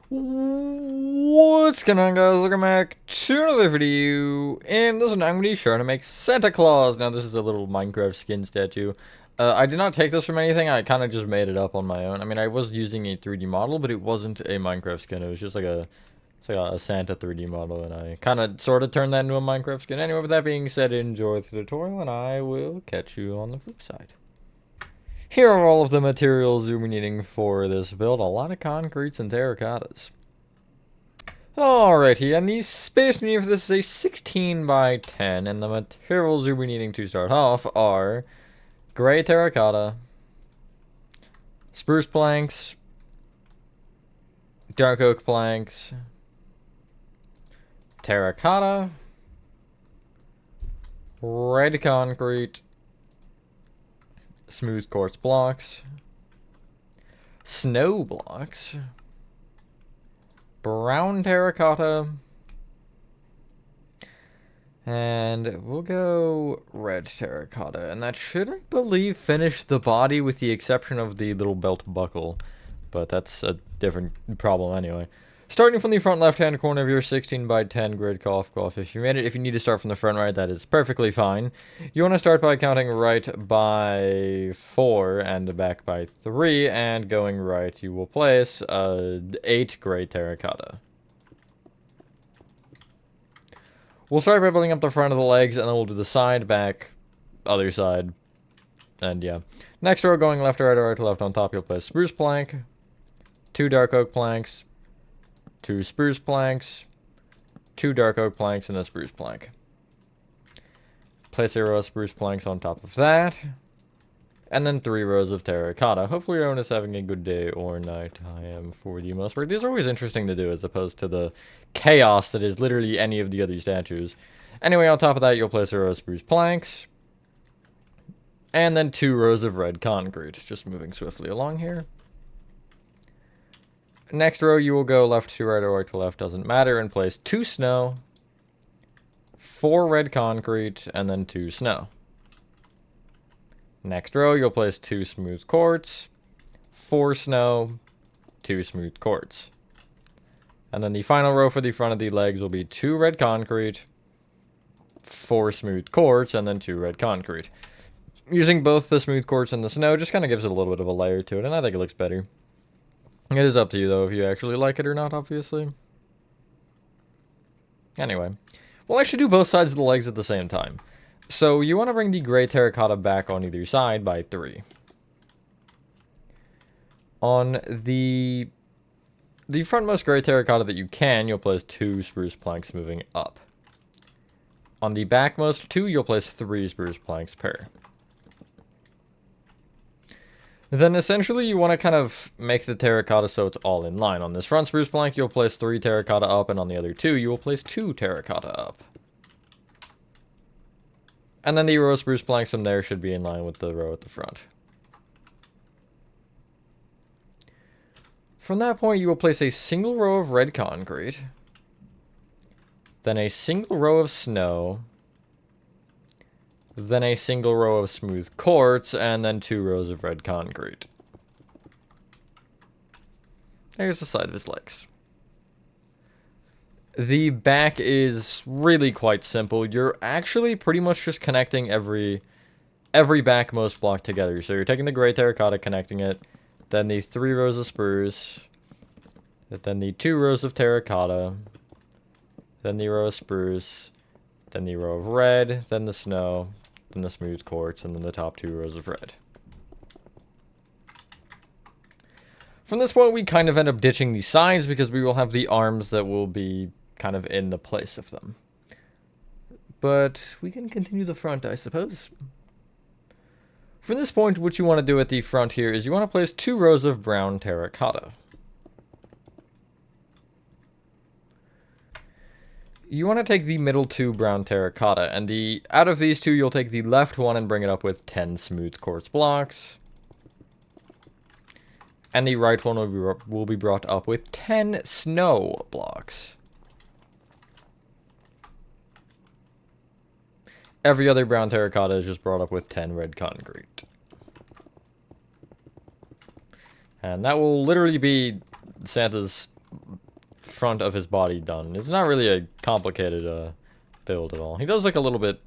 What's going on, guys? Welcome back to another video. And this one I'm going to be sure to make Santa Claus. Now, this is a little Minecraft skin statue. I did not take this from anything. I kind of just made it up on my own. I mean, I was using a 3D model, but it wasn't a Minecraft skin. It was just like a Santa 3D model, and I kind of sort of turned that into a Minecraft skin. Anyway, with that being said, enjoy the tutorial, and I will catch you on the flip side. Here are all of the materials you'll be needing for this build. A lot of concretes and terracottas. Alrighty, and the space needed for this is a 16 by 10, and the materials you'll be needing to start off are gray terracotta, spruce planks, dark oak planks, terracotta, red concrete, smooth quartz blocks, snow blocks, brown terracotta, and we'll go red terracotta. And that should, I believe, finish the body with the exception of the little belt buckle. But that's a different problem anyway. Starting from the front left-hand corner of your 16 by 10 grid cough. If you made it, if you need to start from the front right, that is perfectly fine. You want to start by counting right by 4 and back by 3, and going right, you will place 8 gray terracotta. We'll start by building up the front of the legs, and then we'll do the side, back, other side, and yeah. Next row, going left to right or right to left on top, you'll place spruce plank, 2 dark oak planks, 2 spruce planks, 2 dark oak planks, and a spruce plank. Place a row of spruce planks on top of that, and then 3 rows of terracotta. Hopefully everyone is having a good day or night. I am for the most part. These are always interesting to do as opposed to the chaos that is literally any of the other statues. Anyway, on top of that, you'll place a row of spruce planks, and then 2 rows of red concrete. Just moving swiftly along here. Next row, you will go left to right or right to left, doesn't matter, and place 2 snow, 4 red concrete, and then 2 snow. Next row, you'll place 2 smooth quartz, 4 snow, 2 smooth quartz. And then the final row for the front of the legs will be 2 red concrete, 4 smooth quartz, and then 2 red concrete. Using both the smooth quartz and the snow just kind of gives it a little bit of a layer to it, and I think it looks better. It is up to you, though, if you actually like it or not, obviously. Anyway, we'll actually do both sides of the legs at the same time. So you want to bring the gray terracotta back on either side by 3. On the frontmost gray terracotta that you can, you'll place 2 spruce planks moving up. On the backmost 2, you'll place 3 spruce planks per. Then essentially you want to kind of make the terracotta so it's all in line. On this front spruce plank, you'll place 3 terracotta up, and on the other 2, you will place 2 terracotta up. And then the row of spruce planks from there should be in line with the row at the front. From that point, you will place a single row of red concrete, then a single row of snow, then a single row of smooth quartz, and then 2 rows of red concrete. There's the side of his legs. The back is really quite simple. You're actually pretty much just connecting every backmost block together. So you're taking the gray terracotta, connecting it, then the 3 rows of spruce, then the 2 rows of terracotta, then the row of spruce, then the row of red, then the snow, then the smooth quartz, and then the top 2 rows of red. From this point, we kind of end up ditching the sides because we will have the arms that will be kind of in the place of them. But we can continue the front, I suppose. From this point, what you want to do at the front here is you want to place 2 rows of brown terracotta. You want to take the middle 2 brown terracotta, and out of these 2, you'll take the left one and bring it up with 10 smooth quartz blocks. And the right one will be brought up with 10 snow blocks. Every other brown terracotta is just brought up with 10 red concrete. And that will literally be Santa's front of his body done. It's not really a complicated build at all. He does look a little bit,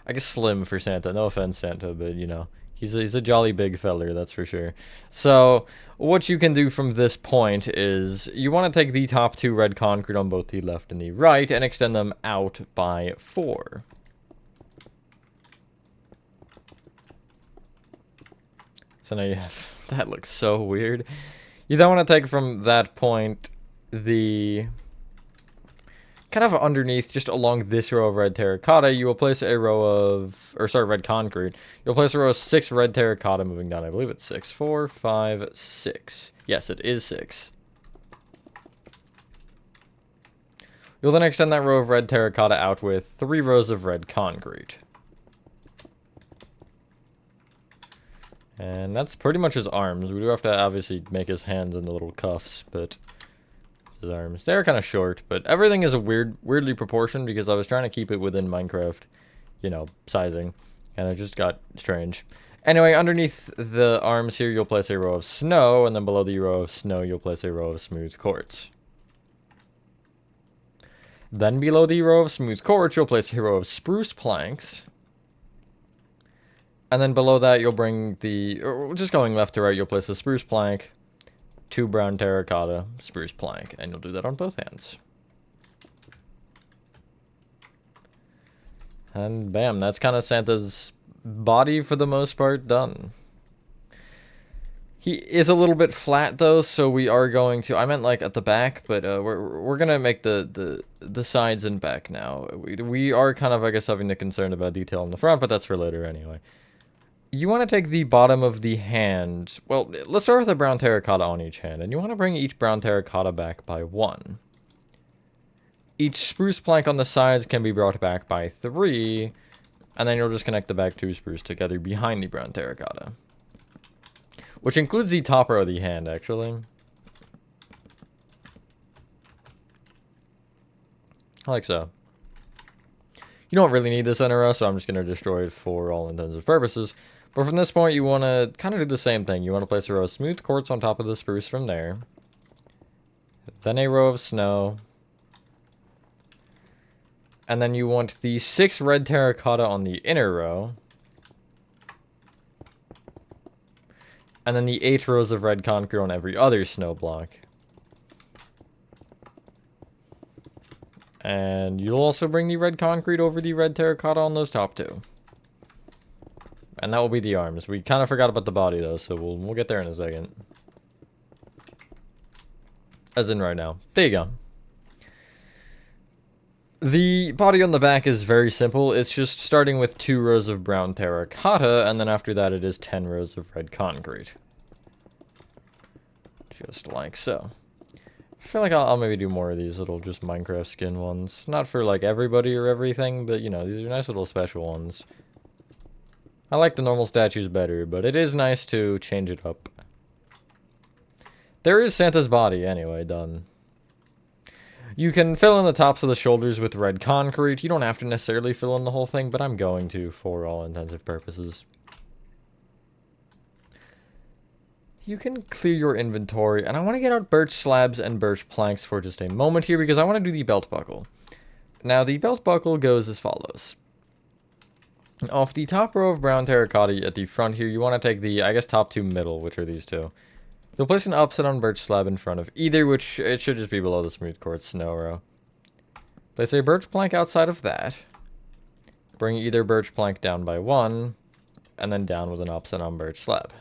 I guess, slim for Santa. No offense, Santa, but you know, he's a jolly big feller, that's for sure. So what you can do from this point is you want to take the top 2 red concrete on both the left and the right and extend them out by 4. So now you have, that looks so weird. You then want to take from that point the, kind of underneath, just along this row of red terracotta, you will place a row of, or sorry, red concrete. You'll place a row of 6 red terracotta moving down. I believe it's 6. 4, 5, 6. Yes, it is 6. You'll then extend that row of red terracotta out with 3 rows of red concrete. And that's pretty much his arms. We do have to obviously make his hands and the little cuffs, but his arms. They're kind of short, but everything is a weirdly proportioned because I was trying to keep it within Minecraft, you know, sizing, and it just got strange. Anyway, underneath the arms here, you'll place a row of snow, and then below the row of snow, you'll place a row of smooth quartz. Then below the row of smooth quartz, you'll place a row of spruce planks. And then below that, you'll bring the, or just going left to right, you'll place a spruce plank, 2 brown terracotta, spruce plank, and you'll do that on both hands. And bam, that's kind of Santa's body for the most part done. He is a little bit flat though, so we are going to, I meant like at the back, but we're gonna make the sides and back now. We are kind of, I guess, having the concern about detail in the front, but that's for later anyway. You want to take the bottom of the hand. Well, let's start with a brown terracotta on each hand. And you want to bring each brown terracotta back by 1. Each spruce plank on the sides can be brought back by 3. And then you'll just connect the back 2 spruce together behind the brown terracotta. Which includes the top row of the hand, actually. Like so. You don't really need this in a row, so I'm just going to destroy it for all intents and purposes. But from this point, you want to kind of do the same thing. You want to place a row of smooth quartz on top of the spruce from there. Then a row of snow. And then you want the 6 red terracotta on the inner row. And then the 8 rows of red concrete on every other snow block. And you'll also bring the red concrete over the red terracotta on those top 2. And that will be the arms. We kind of forgot about the body though, so we'll get there in a second. As in right now. There you go. The body on the back is very simple. It's just starting with 2 rows of brown terracotta, and then after that it is 10 rows of red concrete. Just like so. I feel like I'll maybe do more of these little just Minecraft skin ones. Not for like everybody or everything, but you know, these are nice little special ones. I like the normal statues better, but it is nice to change it up. There is Santa's body anyway, done. You can fill in the tops of the shoulders with red concrete. You don't have to necessarily fill in the whole thing, but I'm going to for all intensive purposes. You can clear your inventory, and I want to get out birch slabs and birch planks for just a moment here because I want to do the belt buckle. Now, the belt buckle goes as follows. Off the top row of brown terracotta at the front here, you want to take the, I guess, top 2 middle, which are these 2. You'll place an upside down birch slab in front of either, which it should just be below the smooth quartz snow row. Place a birch plank outside of that. Bring either birch plank down by 1, and then down with an upside down birch slab.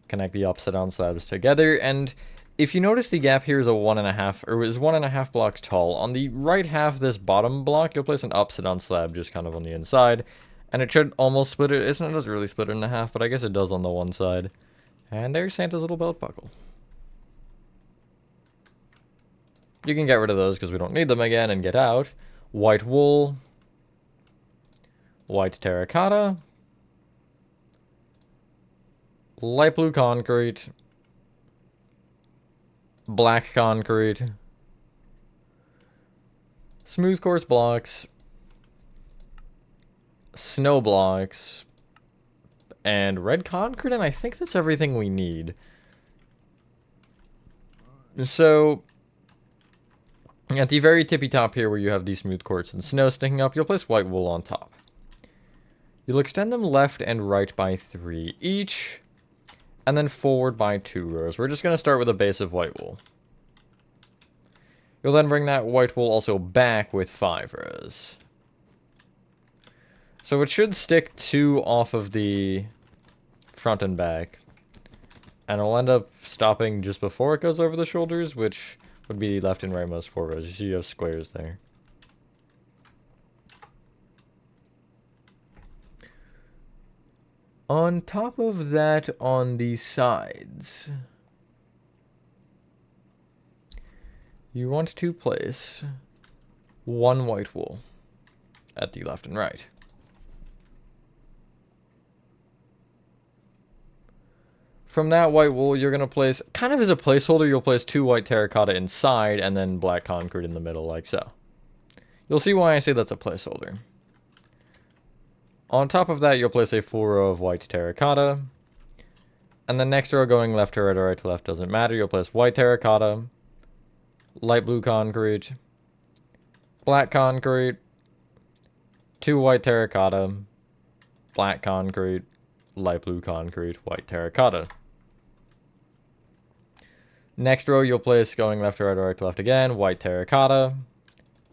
Connect the upside down slabs together, and if you notice the gap here is a 1.5, or is 1.5 blocks tall. On the right half of this bottom block, you'll place an upside down slab just kind of on the inside, and it should almost split it. It doesn't really split it in half, but I guess it does on the one side. And there's Santa's little belt buckle. You can get rid of those because we don't need them again and get out. White wool. White terracotta. Light blue concrete. Black concrete. Smooth quartz blocks. Snow blocks. And red concrete, and I think that's everything we need. So, At the very tippy top here where you have these smooth quartz and snow sticking up, you'll place white wool on top. You'll extend them left and right by 3 each, and then forward by 2 rows. We're just going to start with a base of white wool. You'll then bring that white wool also back with 5 rows. So it should stick 2 off of the front and back. And it'll end up stopping just before it goes over the shoulders, which would be left and rightmost 4 rows. You see you have squares there. On top of that, on the sides, you want to place 1 white wool at the left and right. From that white wool, you're going to place, kind of as a placeholder, you'll place 2 white terracotta inside and then black concrete in the middle, like so. You'll see why I say that's a placeholder. On top of that, you'll place a 4 row of white terracotta. And the next row going left to right or right to left doesn't matter. You'll place white terracotta, light blue concrete, black concrete, 2 white terracotta, black concrete, light blue concrete, white terracotta. Next row you'll place going left to right or right to left again, white terracotta,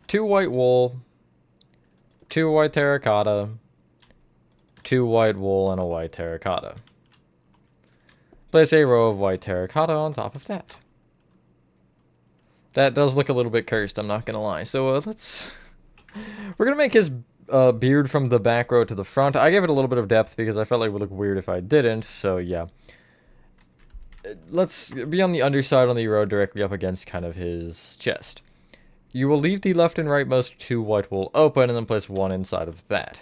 2 white wool, 2 white terracotta, 2 white wool, and a white terracotta. Place a row of white terracotta on top of that. That does look a little bit cursed, I'm not gonna lie. So let's... We're gonna make his beard from the back row to the front. I gave it a little bit of depth because I felt like it would look weird if I didn't, so yeah. Let's be on the underside on the row directly up against kind of his chest. You will leave the left and rightmost 2 white wool open and then place 1 inside of that.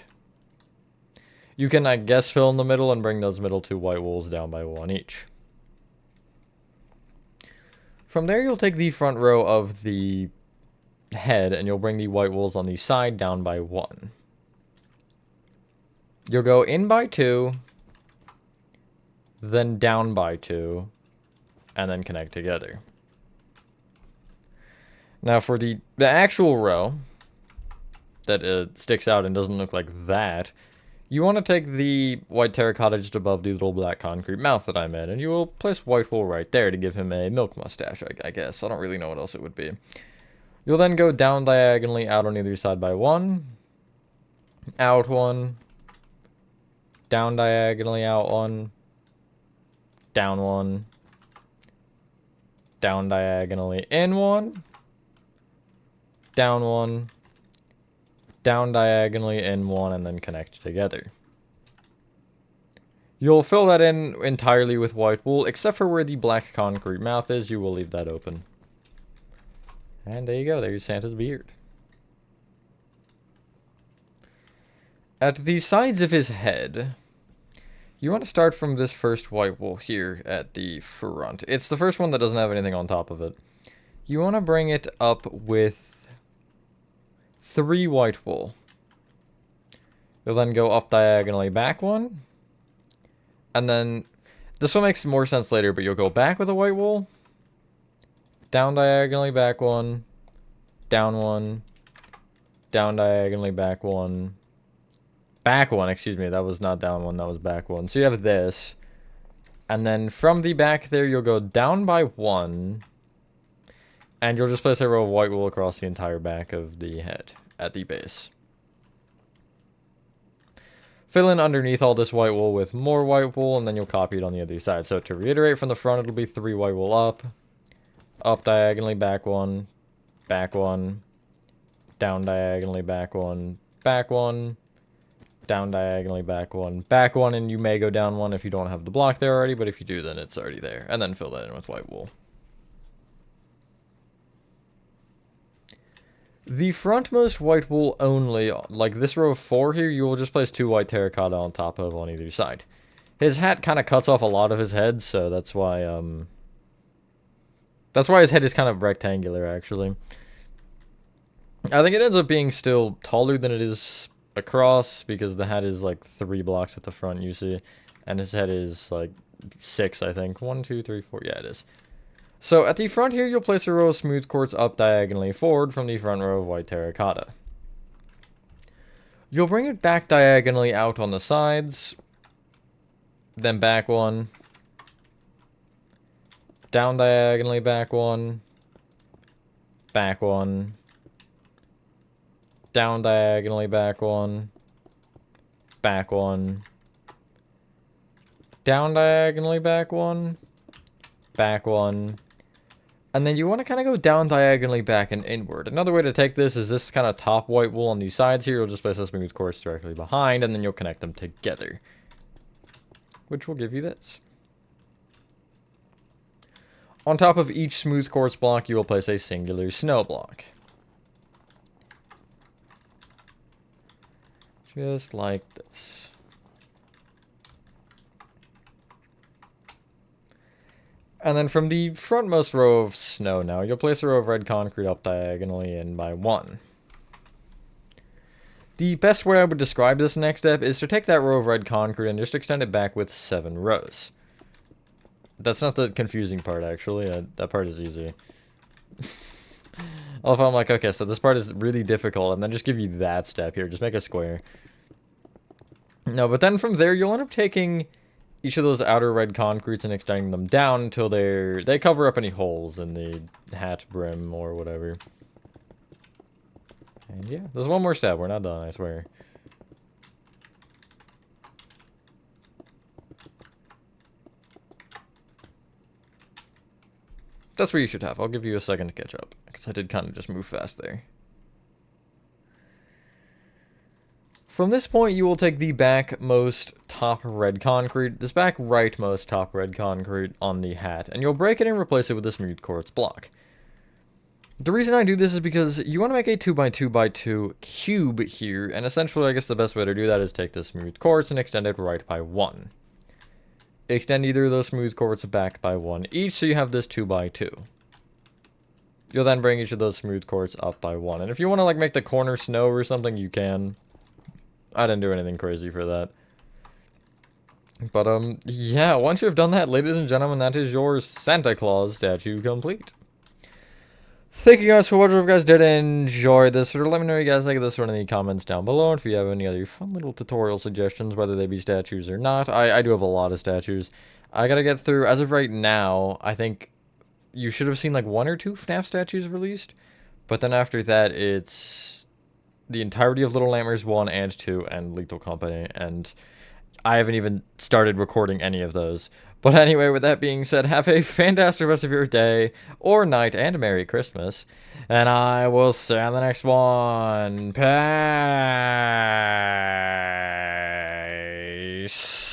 You can, I guess, fill in the middle and bring those middle 2 white wools down by 1 each. From there, you'll take the front row of the head and you'll bring the white wools on the side down by 1. You'll go in by 2, then down by 2, and then connect together. Now for the actual row that sticks out and doesn't look like that, you want to take the white terracotta just above the little black concrete mouth that I made, and you will place white wool right there to give him a milk mustache, I guess. I don't really know what else it would be. You'll then go down diagonally out on either side by 1, out 1, down diagonally out 1, down 1, down diagonally in 1, down 1, down diagonally in 1, and then connect together. You'll fill that in entirely with white wool, except for where the black concrete mouth is. You will leave that open. And there you go, there's Santa's beard. At the sides of his head, you want to start from this first white wool here at the front. It's the first one that doesn't have anything on top of it. You want to bring it up with 3 white wool. You'll then go up diagonally back 1. And then, this one makes more sense later, but you'll go back with a white wool. Down diagonally back 1. Down 1. Down diagonally back 1. Back 1, excuse me, that was not down 1, that was back 1. So you have this. And then from the back there, you'll go down by 1. And you'll just place a row of white wool across the entire back of the head at the base. Fill in underneath all this white wool with more white wool, and then you'll copy it on the other side. So to reiterate, from the front, it'll be 3 white wool up diagonally back 1, down diagonally back 1, down diagonally back 1, and you may go down 1 if you don't have the block there already, but if you do, then it's already there. And then fill that in with white wool. The frontmost white wool only, like this row of 4 here, you will just place 2 white terracotta on top of on either side. His hat kind of cuts off a lot of his head, so that's why his head is kind of rectangular, actually. I think it ends up being still taller than it is across, because the hat is like 3 blocks at the front, you see, and his head is like 6, I think. 1, 2, 3, 4, yeah, it is. So at the front here, you'll place a row of smooth quartz up diagonally forward from the front row of white terracotta. You'll bring it back diagonally out on the sides, then back one, down diagonally back one, back one, down diagonally back one, back one, down diagonally back one, back one, and then you want to kind of go down diagonally back and inward. Another way to take this is this kind of top white wool on these sides here. You'll just place a smooth quartz directly behind, and then you'll connect them together, which will give you this. On top of each smooth quartz block, you will place a singular snow block. Just like this. And then from the frontmost row of snow now, you'll place a row of red concrete up diagonally in by one. The best way I would describe this next step is to take that row of red concrete and just extend it back with 7 rows. That's not the confusing part, actually. That part is easy. Although I'm like, okay, so this part is really difficult, and then just give you that step here. Just make a square. No, but then from there, you'll end up taking each of those outer red concretes and extending them down until they cover up any holes in the hat brim or whatever. And yeah, there's one more step. We're not done, I swear. That's what you should have. I'll give you a second to catch up, because I did kind of just move fast there. From this point, you will take the backmost top red concrete, this back rightmost top red concrete on the hat, and you'll break it and replace it with a smooth quartz block. The reason I do this is because you want to make a 2x2x2 cube here, and essentially I guess the best way to do that is take the smooth quartz and extend it right by 1. Extend either of those smooth quartz back by 1 each, so you have this 2x2. You'll then bring each of those smooth quartz up by 1, and if you want to like make the corner snow or something, you can. I didn't do anything crazy for that. But, yeah, once you've done that, ladies and gentlemen, that is your Santa Claus statue complete. Thank you guys for watching. If you guys did enjoy this, let me know what you guys think of this one in the comments down below. And if you have any other fun little tutorial suggestions, whether they be statues or not, I do have a lot of statues. I gotta get through, as of right now, I think you should have seen like 1 or 2 FNAF statues released. But then after that, it's the entirety of Little Nightmares 1 and 2 and Lethal Company, and I haven't even started recording any of those. But anyway, with that being said, have a fantastic rest of your day or night, and Merry Christmas, and I will see you on the next one. Peace.